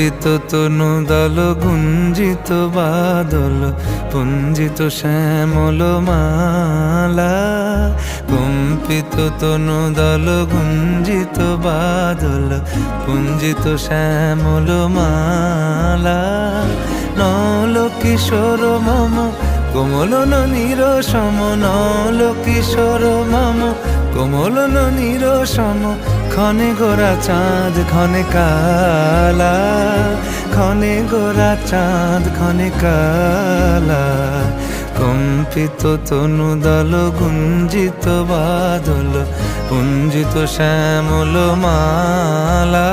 কম্পিত তনু দল গুঞ্জিত বাদল পুঞ্জিত শ্যামল মালা। কম্পিত তনু দল গুঞ্জিত বাদল পুঞ্জিত শ্যামল মালা। নল কিশোর মম কোমলন নিরসম, নল কিশোর মম কোমলন নিরসম। ক্ষণে গোরা চাঁদ ক্ষণে কালা, ক্ষণে গোরা চাঁদ ক্ষণে কালা। কম্পিত তনু দল গুঞ্জিত বাদল পুঞ্জিত শ্যামল মালা।